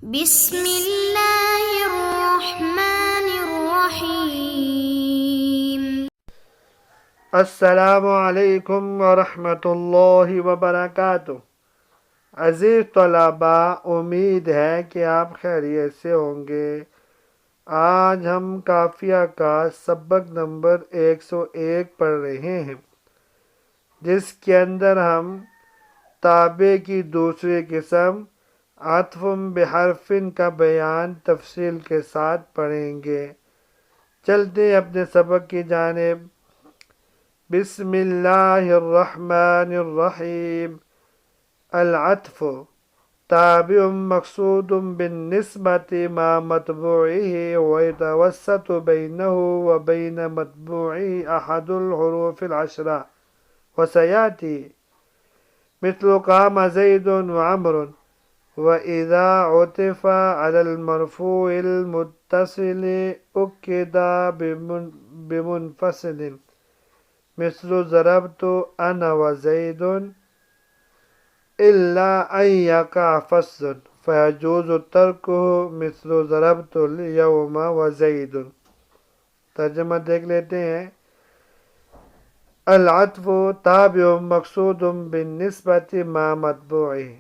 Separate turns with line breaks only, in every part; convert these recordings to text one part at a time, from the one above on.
بسم اللہ الرحمن الرحیم۔
السلام علیکم ورحمۃ اللہ وبرکاتہ۔ عزیز طلباء، امید ہے کہ آپ خیریت سے ہوں گے۔ آج ہم قافیہ کا سبق نمبر 101 پڑھ رہے ہیں، جس کے اندر ہم تابع کی دوسری قسم عطف بحرف کا بیان تفصیل کے ساتھ پڑھیں گے۔ چلتے ہیں اپنے سبق کی جانب۔ بسم اللہ الرحمن الرحیم۔ العطف تابع مقصود بالنسبة مع متبوعه ويتوسط بينه وبين متبوعه أحد الحروف العشرة وسيأتي مثل قام زيد وعمر، وإذا عطف على المرفوع المتصل أكد بمنفصل مثل ضربت أنا وزيد، إلا أن يقع فصل فيجوز تركه مثل ضربت اليوم وزيد۔ ترجمہ دیکھ لیتے ہیں۔ العطف تابع مقصود بالنسبة مع متبوعه۔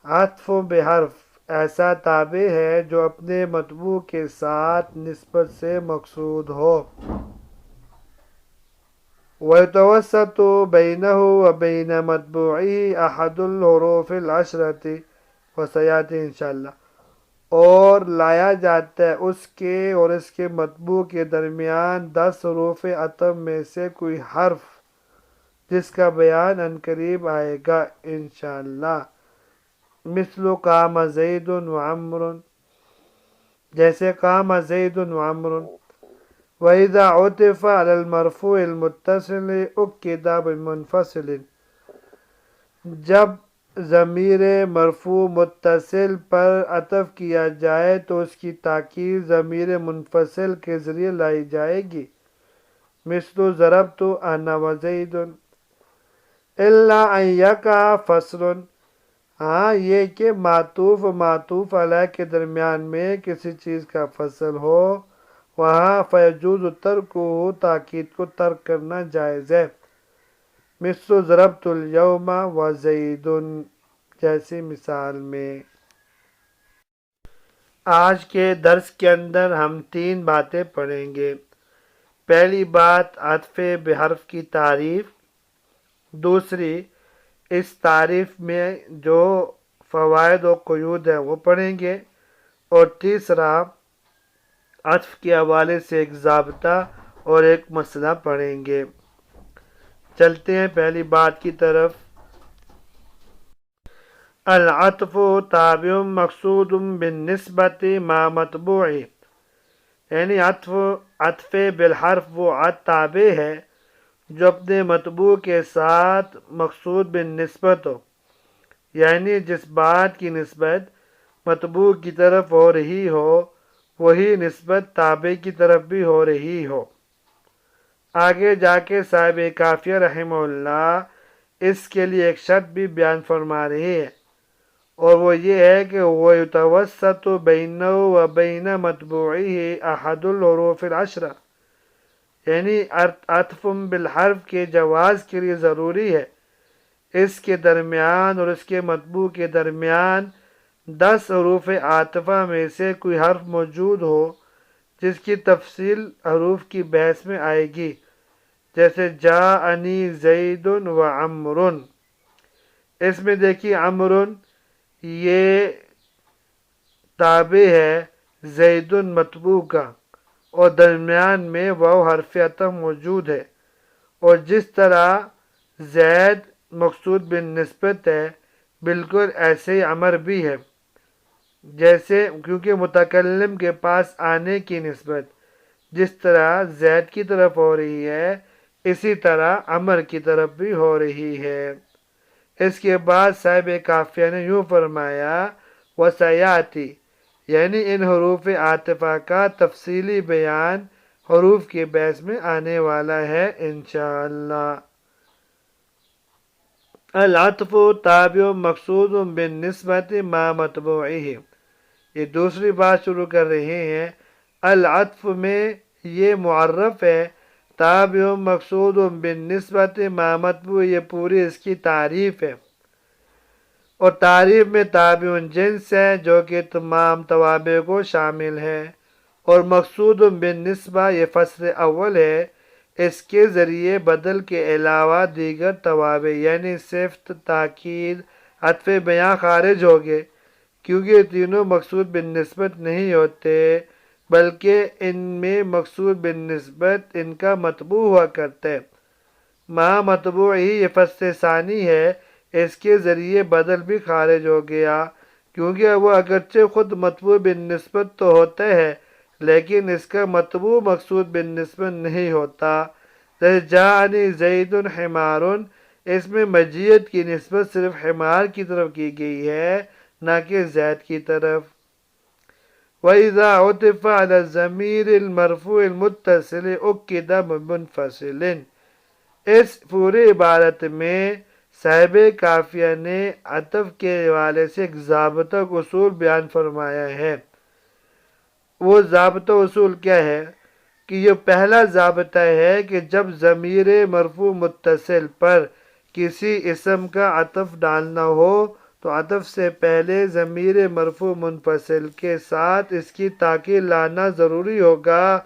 عطف بحرف ایسا تابع ہے جو اپنے متبوع کے ساتھ نسبت سے مقصود ہو۔ وَيَتَوَسَّطُ بَيْنَهُ وَبَيْنَ مَتْبُوعِهِ أَحَدُ الْحُرُوفِ الْعَشْرَةِ وَسَيَأْتِي انشاءاللہ، اور لایا جاتا ہے اس کے اور اس کے متبوع کے درمیان 10 حروف عطف میں سے کوئی حرف، جس کا بیان عنقریب آئے گا انشاءاللہ۔ مثل قام زید وعمر، جیسے قام زید وعمر۔ وَإِذَا عُطِفَ عَلَى الْمَرْفُوعِ الْمُتَّصِلِ أُكِّدَ بِمُنفَصِلٍ، جب ضمیر مرفوع متصل پر عطف کیا جائے تو اس کی تاکید ضمیر منفصل کے ذریعے لائی جائے گی۔ مثل ضربت أنا وزید، إلا أن يقع فصل، ہاں یہ کہ معطوف و معطوف علیہ کے درمیان میں کسی چیز کا فصل ہو، وہاں فیجوز ترکہ، تاکید کو ترک کرنا جائز ہے۔ مثل ضربت اليوم وزید، جیسی مثال میں۔ آج کے درس کے اندر ہم 3 باتیں پڑھیں گے۔ پہلی بات عطف بحرف کی تعریف، دوسری اس تعریف میں جو فوائد و قیود ہیں وہ پڑھیں گے، اور تیسرا عطف کے حوالے سے ایک ضابطہ اور ایک مسئلہ پڑھیں گے۔ چلتے ہیں پہلی بات کی طرف۔ العطف تابع مقصود بالنسبة مع متبوعه، یعنی عطف بالحرف وہ تابع ہے جو اپنے متبوع کے ساتھ مقصود بالنسبت ہو، یعنی جس بات کی نسبت متبوع کی طرف ہو رہی ہو وہی نسبت تابع کی طرف بھی ہو رہی ہو۔ آگے جا کے صاحب قافیہ رحمہ اللہ اس کے لیے ایک شرط بھی بیان فرما رہے ہیں، اور وہ یہ ہے کہ وَيُتَوَسَّطُ بَيْنَهُ وَبَيْنَ مَتْبُوعِهِ أَحَدُ الْحُرُوفِ الْعَشْرَةِ، یعنی عطف بالحرف کے جواز کے لیے ضروری ہے اس کے درمیان اور اس کے متبوع کے درمیان 10 حروف عاطفہ میں سے کوئی حرف موجود ہو، جس کی تفصیل حروف کی بحث میں آئے گی، جیسے جاءنی زید وعمر۔ اس میں دیکھیے عمر یہ تابع ہے زید متبوع کا، اور درمیان میں واو حرف عطف موجود ہے، اور جس طرح زید مقصود بالنسبت ہے بالکل ایسے ہی عمر بھی ہے، جیسے کیونکہ متکلم کے پاس آنے کی نسبت جس طرح زید کی طرف ہو رہی ہے اسی طرح عمر کی طرف بھی ہو رہی ہے۔ اس کے بعد صاحب قافیہ نے یوں فرمایا وَسَيَأْتِي، یعنی ان حروف عاطفہ کا تفصیلی بیان حروف کے بحث میں آنے والا ہے انشاءاللہ۔ العطف تابع مقصود بالنسبة مع متبوعه، یہ دوسری بات شروع کر رہے ہیں۔ العطف میں یہ معرف ہے، تابع مقصود بالنسبت ما مطبوع، یہ پوری اس کی تعریف ہے، اور تعریف میں تابع جنس ہے جو کہ تمام توابع کو شامل ہے، اور مقصود بالنسبہ یہ فصل اول ہے، اس کے ذریعے بدل کے علاوہ دیگر توابع یعنی صفت، تاکید، عطف بیاں خارج ہو گئے، کیونکہ یہ تینوں مقصود بالنسبت نہیں ہوتے بلکہ ان میں مقصود بالنسبت ان کا مطبوع ہوا کرتا ہے۔ ماں مطبوع ہی یہ فصل ثانی ہے، اس کے ذریعے بدل بھی خارج ہو گیا، کیونکہ وہ اگرچہ خود مطبوع بالنسبت تو ہوتا ہے لیکن اس کا مطبوع مقصود بالنسبت نہیں ہوتا۔ جیسے جاءنی زید حمار، اس میں مجیت کی نسبت صرف حمار کی طرف کی گئی ہے نہ کہ زید کی طرف۔ وَإِذَا عُطِفَ عَلَى الضَّمِيرِ الْمَرْفُوعِ الْمُتَّصِلِ أُكِّدَ بِمُنْفَصِلٍ، اس پوری عبارت میں صاحب قافیہ نے عطف کے حوالے سے ایک ضابطہ اصول بیان فرمایا ہے۔ وہ ضابطہ اصول کیا ہے کہ یہ پہلا ضابطہ ہے کہ جب ضمیر مرفوع متصل پر کسی اسم کا عطف ڈالنا ہو تو عطف سے پہلے ضمیر مرفوع منفصل کے ساتھ اس کی تاکید لانا ضروری ہوگا۔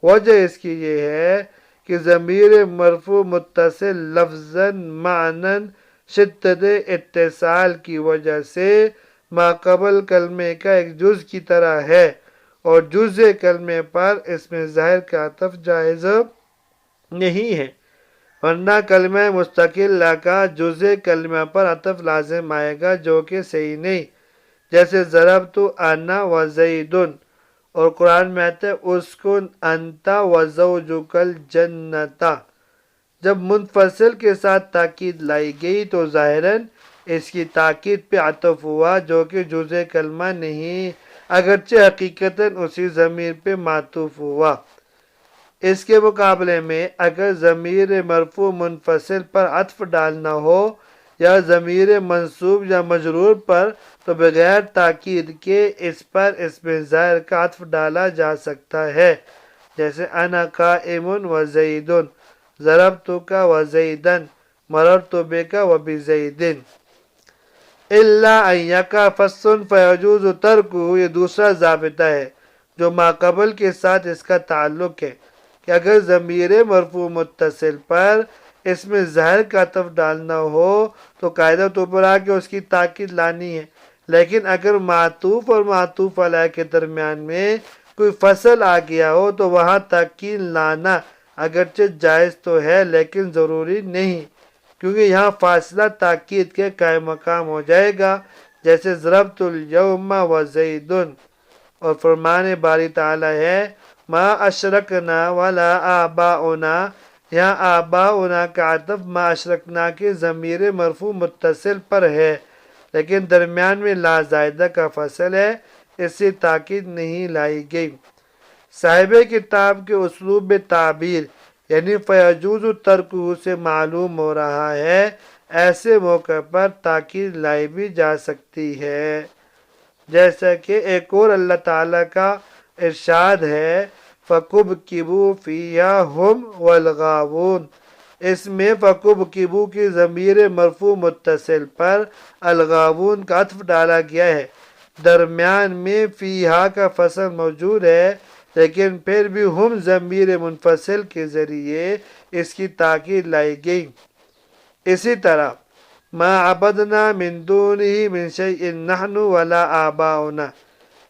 وجہ اس کی یہ ہے کہ ضمیر مرفوع متصل لفظاً معناً شدت اتصال کی وجہ سے ماقبل کلمے کا ایک جز کی طرح ہے، اور جز کلمے پر اس میں ظاہر کا عطف جائز نہیں ہے، ورنہ کلمہ مستقلہ کا جز کلمہ پر عطف لازم آئے گا جو کہ صحیح نہیں، جیسے ضربت انا و زید، اور قرآن میں آتا ہے اسکن انت و زوجک الجنت۔ جب منفصل کے ساتھ تاکید لائی گئی تو ظاہراً اس کی تاکید پہ عطف ہوا جو کہ جز کلمہ نہیں، اگرچہ حقیقتاً اسی ضمیر پہ معطوف ہوا۔ اس کے مقابلے میں اگر ضمیر مرفوع منفصل پر عطف ڈالنا ہو یا ضمیر منصوب یا مجرور پر تو بغیر تاکید کے اس پر اسم ظاہر کا عطف ڈالا جا سکتا ہے، جیسے انا قائم و زید، ضربتک و زیدا، مررت بک و بزید۔ الا ان یقع فصل فیجوز ترکہ، یہ دوسرا ضابطہ ہے جو ماقبل کے ساتھ اس کا تعلق ہے کہ اگر ضمیر مرفوع متصل پر اس میں ظاہر کا عطف ڈالنا ہو تو قاعدہ تو پر آ کے اس کی تاکید لانی ہے، لیکن اگر معطوف اور معطوف علیہ کے درمیان میں کوئی فصل آ گیا ہو تو وہاں تاکید لانا اگرچہ جائز تو ہے لیکن ضروری نہیں، کیونکہ یہاں فاصلہ تاکید کے قائم مقام ہو جائے گا، جیسے ضربت الیوم و زید، اور فرمان باری تعالی ہے ما اشرکنا ولا آباؤنا، یہاں آباؤنا کا عطف ما اشرکنا کے ضمیر مرفوع متصل پر ہے لیکن درمیان میں لا زائدہ کا فصل ہے، اس سے تاکید نہیں لائی گئی۔ صاحب کتاب کے اسلوب تعبیر یعنی فیجوز ترکہ سے معلوم ہو رہا ہے ایسے موقع پر تاکید لائی بھی جا سکتی ہے، جیسا کہ ایک اور اللہ تعالیٰ کا ارشاد ہے فَكُبْكِبُوا فِيهَا هُمْ وَالْغَاوُونَ، اس میں فَكُبْكِبُوا کی ضمیر مرفوع متصل پر الغاوون کا عطف ڈالا گیا ہے، درمیان میں فیہا کا فصل موجود ہے لیکن پھر بھی ہم ضمیر منفصل کے ذریعے اس کی تاکید لائی گئی۔ اسی طرح ما عبدنا من دونہ من شیء نحن ولا آباؤنا،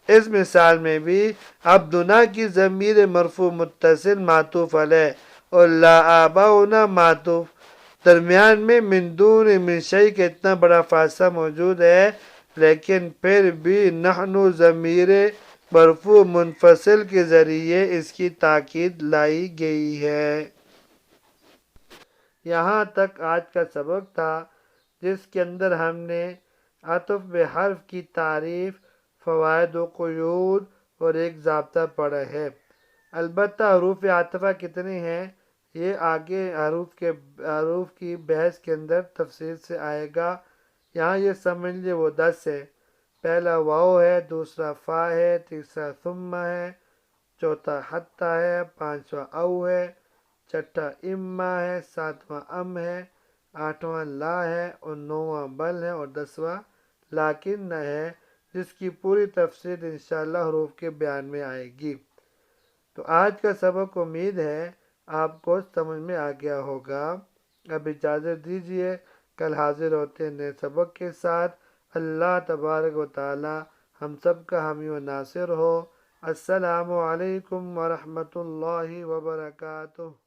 اس مثال میں بھی عبدنا کی ضمیر مرفوع متصل معطوف علیہ اور لا آباؤنا معطوف، درمیان میں من دون من شیء کا اتنا بڑا فاصلہ موجود ہے لیکن پھر بھی نحن ضمیر مرفوع منفصل کے ذریعے اس کی تاکید لائی گئی ہے۔ یہاں تک آج کا سبق تھا جس کے اندر ہم نے عطف بحرف کی تعریف، فوائد و قیود اور ایک ضابطہ پڑھا ہے۔ البتہ حروف عاطفہ کتنے ہیں یہ آگے حروف کی بحث کے اندر تفصیل سے آئے گا، یہاں یہ سمجھ لیں وہ 10 ہے۔ پہلا واو ہے، دوسرا فا ہے، تیسرا ثم ہے، چوتھا حتی ہے، پانچواں او ہے، چھٹا اما ہے، ساتواں ام ہے، آٹھواں لا ہے اور نواں بل ہے اور 10واں لیکن نہ ہے، جس کی پوری تفصیل انشاءاللہ حروف کے بیان میں آئے گی۔ تو آج کا سبق امید ہے آپ کو سمجھ میں آ گیا ہوگا۔ اب اجازت دیجیے، کل حاضر ہوتے ہیں نئے سبق کے ساتھ۔ اللہ تبارک و تعالی ہم سب کا حامی و ناصر ہو۔ السلام علیکم ورحمۃ اللہ وبرکاتہ۔